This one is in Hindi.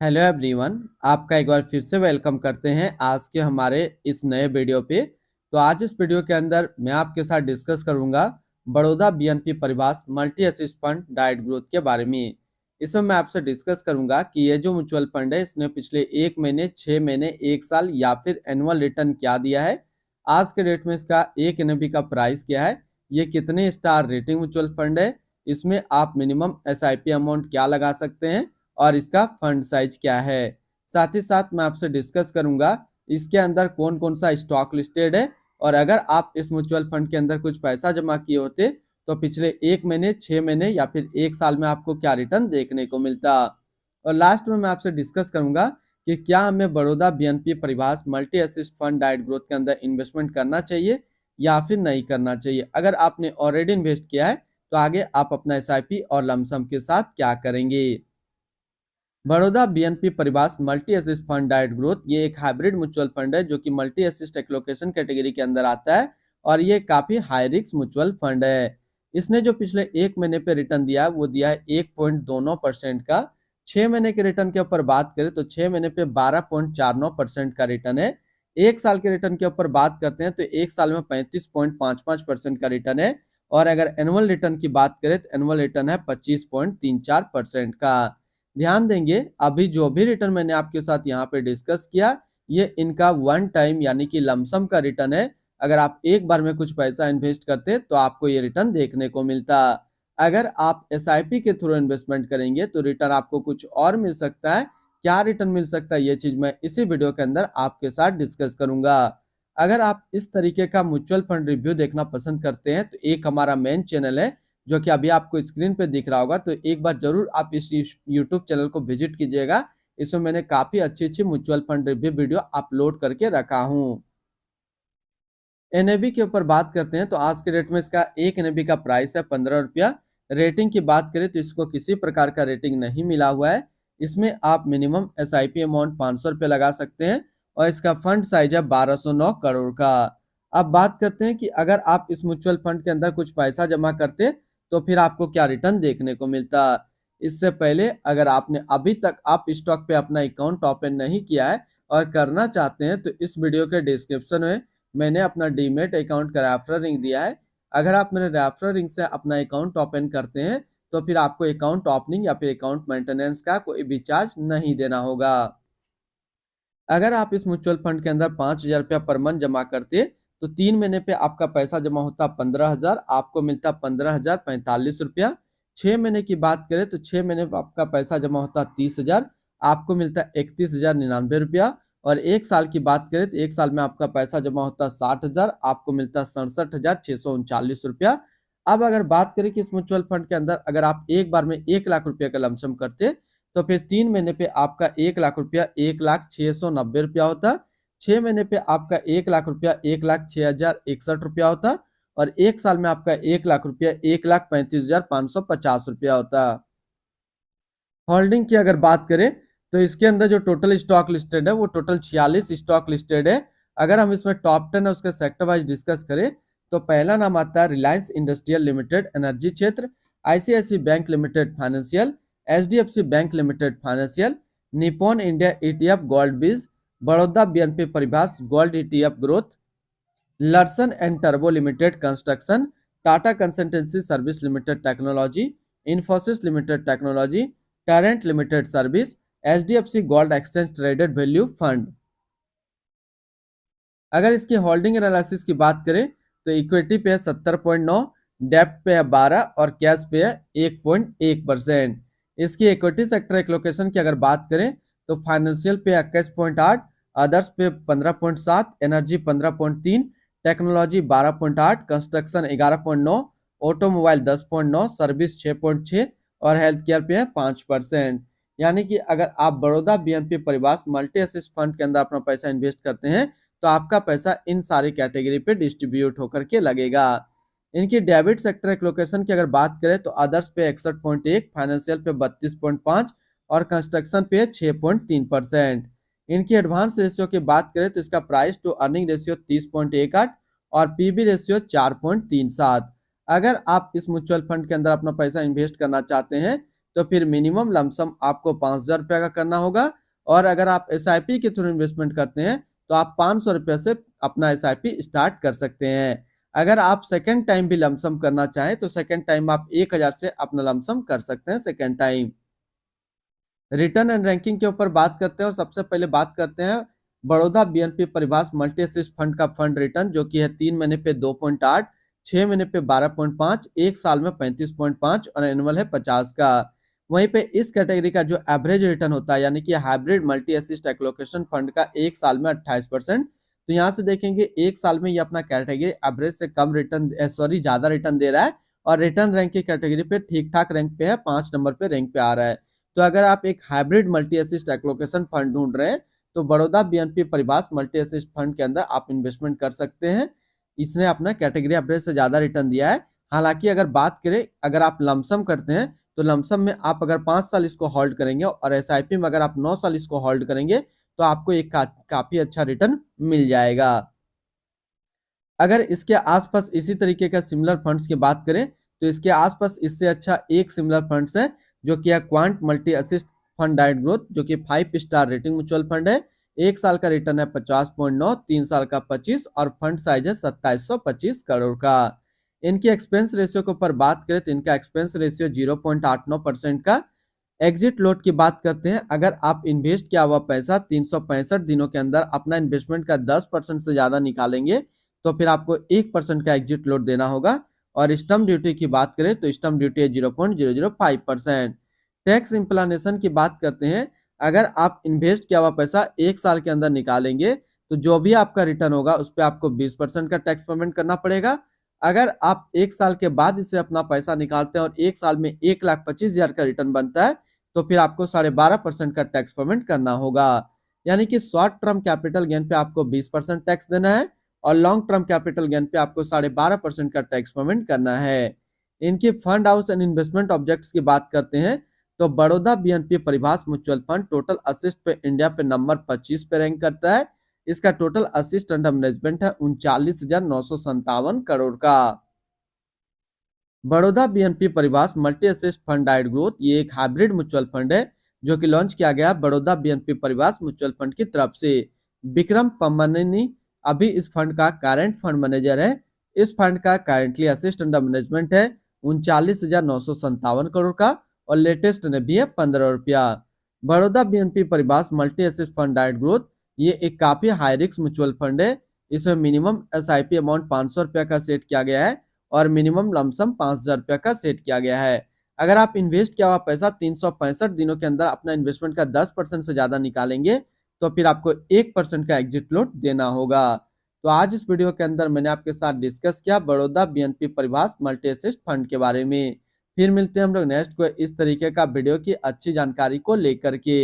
Hello everyone. आपका एक बार फिर से वेलकम करते हैं आज के हमारे इस नए वीडियो पे। तो आज इस वीडियो के अंदर मैं आपके साथ डिस्कस करूंगा बड़ौदा बीएनपी परिवार multi asset fund diet growth के बारे में। इसमें मैं आपसे डिस्कस करूंगा कि ये जो म्यूचुअल फंड है इसने पिछले 1 महीने, 6 महीने, 1 साल या फिर एनुअल रिटर्न क्या दिया है, आज के डेट में इसका एक एनएबी का प्राइस क्या है, ये कितने स्टार रेटिंग म्यूचुअल फंड है, इसमें आप मिनिमम एसआईपी अमाउंट क्या लगा सकते हैं और इसका फंड साइज क्या है। साथ ही साथ मैं आपसे डिस्कस करूंगा इसके अंदर कौन कौन सा स्टॉक लिस्टेड है और अगर आप इस म्यूचुअल फंड के अंदर कुछ पैसा जमा किए होते तो पिछले 1 महीने, 6 महीने या फिर 1 साल में आपको क्या रिटर्न देखने को मिलता। और लास्ट में मैं आपसे डिस्कस करूंगा कि क्या हमें बड़ौदा बीएनपी परिवार multi asset fund diet growth के अंदर इन्वेस्टमेंट करना चाहिए या फिर नहीं करना चाहिए। अगर आपने ऑलरेडी इन्वेस्ट किया है तो आगे आप अपना एसआईपी और लमसम के साथ क्या करेंगे। बड़ौदा बीएनपी परिवार multi asset fund diet growth ये एक हाइब्रिड म्यूचुअल फंड है जो कि मल्टी एसेट एलोकेशन कैटेगरी के अंदर आता है और ये काफी हाई रिस्क म्यूचुअल फंड है। इसने जो पिछले 1 महीने पे रिटर्न दिया है वो दिया है 1.29% का। 6 महीने के रिटर्न के ऊपर बात करें तो 6 महीने पे 12.49% का रिटर्न है। 1 साल के रिटर्न के ऊपर बात करते हैं तो 1 साल में 35.55% का रिटर्न है। और अगर एनुअल रिटर्न की बात करें तो एनुअल रिटर्न है 25.34% का। ध्यान देंगे अभी जो भी रिटर्न मैंने आपके साथ यहाँ पे डिस्कस किया ये इनका वन टाइम यानी कि लमसम का रिटर्न है। अगर आप एक बार में कुछ पैसा इन्वेस्ट करते तो आपको ये रिटर्न देखने को मिलता। अगर आप एसआईपी के थ्रू इन्वेस्टमेंट करेंगे तो रिटर्न आपको कुछ और मिल सकता है। क्या रिटर्न मिल सकता है ये चीज मैं इसी वीडियो के अंदर आपके साथ डिस्कस करूंगा। अगर आप इस तरीके का म्यूचुअल फंड रिव्यू देखना पसंद करते हैं तो एक हमारा मेन चैनल है जो कि अभी आपको स्क्रीन पे दिख रहा होगा, तो एक बार जरूर आप इस यूट्यूब चैनल को विजिट कीजिएगा। इसमें मैंने काफी अच्छी अच्छी mutual fund review video upload करके रखा हूँ। एनएबी के ऊपर बात करते हैं तो आज के डेट में इसका एक एनएबी का प्राइस है 15 रुपया। रेटिंग की बात करें तो इसको किसी प्रकार का रेटिंग नहीं मिला हुआ है। इसमें आप मिनिमम एसआईपी अमाउंट 500 रुपये लगा सकते हैं और इसका फंड साइज है 1209 करोड़ का। अब बात करते हैं कि अगर आप इस म्यूचुअल फंड के अंदर कुछ पैसा जमा करते तो फिर आपको क्या रिटर्न देखने को मिलता। इससे पहले अगर आपने अभी तक आप स्टॉक पे अपना अकाउंट ओपन नहीं किया है और करना चाहते हैं तो इस वीडियो के डिस्क्रिप्शन में मैंने अपना डीमेट अकाउंट का रेफरल लिंक दिया है। अगर आप मेरे रेफरल लिंक से अपना अकाउंट ओपन करते हैं तो फिर आपको अकाउंट ओपनिंग या फिर अकाउंट मेंटेनेंस का कोई भी चार्ज नहीं देना होगा। अगर आप इस म्यूचुअल फंड के अंदर 5,000 रुपया पर मंथ जमा करते तो 3 महीने पे आपका पैसा जमा होता 15,000, आपको मिलता 15,045 रुपया। 6 महीने की बात करें तो 6 महीने पे आपका पैसा जमा होता 30,000, आपको मिलता 31,099 रुपया। और 1 साल की बात करें तो 1 साल में आपका पैसा जमा होता 60,000, आपको मिलता 67,639 रुपया। अब अगर बात करें कि इस म्यूचुअल फंड के अंदर अगर आप एक बार में 1 लाख रुपया का लमसम करते तो फिर 3 महीने पे आपका 1 लाख रुपया 1,06,90 रुपया होता। 6 महीने पे आपका 1 लाख रुपया 1,06,061 रुपया होता। और 1 साल में आपका 1 लाख रुपया 1,35,550 रुपया होता। होल्डिंग की अगर बात करें तो इसके अंदर जो टोटल स्टॉक लिस्टेड है वो टोटल 46 स्टॉक लिस्टेड है। अगर हम इसमें टॉप 10 है उसके सेक्टर वाइज डिस्कस करें तो पहला नाम आता है रिलायंस इंडस्ट्रियल लिमिटेड एनर्जी क्षेत्र, ICICI bank limited financial, HDFC bank limited financial, Nippon India ETF gold bees, Baroda BNP Paribas gold ETF growth, Larsen and टर्बो limited construction, Tata consultancy service limited technology, Infosys limited technology, Torrent limited service, HDFC gold exchange traded value fund. अगर इसकी होल्डिंग एनालिसिस की बात करें तो इक्विटी पे है 70.9, डेप्ट पे है 12 और कैश पे है 1.1%। इसकी इक्विटी सेक्टर एलोकेशन की अगर बात करें तो फाइनेंशियल पे 21.8, अदर्स पे 15.7, energy 15.3, technology 12.8, construction 11.9, automobile 10.9, service 6.6 और हेल्थ केयर पे है 5%। यानी कि अगर आप बड़ौदा बीएनपी परिवार मल्टी एसेट फंड के अंदर अपना पैसा इन्वेस्ट करते हैं तो आपका पैसा इन सारी कैटेगरी पे डिस्ट्रीब्यूट होकर के लगेगा। इनकी डेबिट सेक्टर एलोकेशन की अगर बात करें तो अदर्स पे 61.1, फाइनेंशियल पे 32.5 और कंस्ट्रक्शन पे 6.3%। इनकी एडवांस रेशियो की बात करें तो इसका प्राइस टू अर्निंग रेशियो 30.18 और पीबी रेशियो 4.37। अगर आप इस म्यूचुअल फंड के अंदर अपना पैसा इन्वेस्ट करना चाहते हैं तो फिर मिनिमम लमसम आपको 5,000 रुपये का करना होगा। और अगर आप SIP के थ्रू इन्वेस्टमेंट करते हैं तो आप 500 रुपये से अपना SIP स्टार्ट कर सकते हैं। अगर आप सेकेंड टाइम भी लमसम करना चाहें तो सेकेंड टाइम आप 1,000 से अपना लमसम कर सकते हैं second time. Return and ranking के ऊपर बात करते हैं और सबसे पहले बात करते हैं Baroda BNP परिवास multi asset fund का फंड रिटर्न, जो कि है 3 महीने पे 2.8, 6 महीने पे 12.5, एक साल में 35.5 और एनुअल है 50 का। वहीं पे इस कैटेगरी का जो एवरेज रिटर्न होता है यानी कि hybrid multi asset allocation fund का एक साल में 28%। तो यहाँ से देखेंगे एक साल में ये अपना कैटेगरी एवरेज से कम रिटर्न ज्यादा रिटर्न दे रहा है और रिटर्न रैंक की कैटेगरी पे ठीक ठाक रैंक पे है, 5 नंबर पे रैंक पे आ रहा है। तो अगर आप एक hybrid multi asset allocation fund ढूंढ रहे हैं तो Baroda BNP परिवास multi asset fund के अंदर आप इन्वेस्टमेंट कर सकते हैं। इसने अपना कैटेगरी एवरेज से ज्यादा रिटर्न दिया है। हालांकि अगर बात करें अगर आप लमसम करते हैं तो लमसम में आप अगर 5 साल इसको होल्ड करेंगे और SIP में अगर आप 9 साल इसको होल्ड करेंगे तो आपको एक काफी अच्छा रिटर्न मिल जाएगा। अगर इसके आसपास इसी तरीके का सिमिलर फंड्स की बात करें तो इसके आसपास इससे अच्छा एक सिमिलर फंड्स है जो कि है quant multi assist fund diet growth, जो कि 5 स्टार रेटिंग म्यूचुअल फंड है। एक साल का रिटर्न है 50.9, 3 साल का 25 और फंड साइज है 2725 करोड़ का। इनकी एक्सपेंस रेशियो के ऊपर बात करें तो इनका एक्सपेंस रेशियो 0.89% का। एग्जिट लोड की बात करते हैं, अगर आप इन्वेस्ट किया हुआ पैसा 365 दिनों के अंदर अपना इन्वेस्टमेंट का 10% से ज्यादा निकालेंगे तो फिर आपको 1% का एग्जिट लोड देना होगा। और स्टम्प ड्यूटी की बात करें तो स्टम्प ड्यूटी है 0.005%। टैक्स इम्प्लानेशन की बात करते हैं, अगर आप इन्वेस्ट किया हुआ पैसा एक साल के अंदर निकालेंगे तो जो भी आपका रिटर्न होगा उस पर आपको 20% का टैक्स पेमेंट करना पड़ेगा। अगर आप एक साल के बाद इसे अपना पैसा निकालते हैं और एक साल में 1,25,000 का रिटर्न बनता है तो फिर आपको 12.5% का टैक्स पेमेंट करना होगा। यानी कि शॉर्ट टर्म कैपिटल गेन पे आपको 20% टैक्स देना है और लॉन्ग टर्म कैपिटल गेन पे आपको 12.5% का टैक्स पेमेंट करना है। इनके fund house and investment objects की बात करते हैं तो Baroda BNP परिवास mutual fund total assist पे इंडिया पे नंबर 25 पे रैंक करता है। इसका टोटल असिस्ट अंडर मैनेजमेंट है 39,957 करोड़ का। Baroda BNP परिवास multi asset fund diet growth ये एक हाइब्रिड म्यूचुअल फंड है जो कि लॉन्च किया गया बड़ौदा BNP परिवास म्यूचुअल फंड की तरफ से। विक्रम पम्मनी अभी इस फंड का करंट फंड मैनेजर है। इस फंड का करंटली असिस्ट अंडर मैनेजमेंट है 39,957 करोड़ का और लेटेस्ट ने भी है 15 रुपया। Baroda BNP परिवास multi asset fund diet growth ये एक काफी हाई रिस्क म्यूचुअल फंड है। इसमें मिनिमम SIP अमाउंट 500 रुपया का सेट किया गया है और मिनिमम लमसम 5,000 रुपया का सेट किया गया है। अगर आप इन्वेस्ट किया हुआ पैसा 365 दिनों के अंदर अपना इन्वेस्टमेंट का 10% से ज्यादा निकालेंगे तो फिर आपको 1% का एग्जिट लोड देना होगा। तो आज इस वीडियो के अंदर मैंने आपके साथ डिस्कस किया Baroda BNP परिवास multi asset fund के बारे में। फिर मिलते हैं हम लोग नेक्स्ट को इस तरीके का वीडियो की अच्छी जानकारी को लेकर के।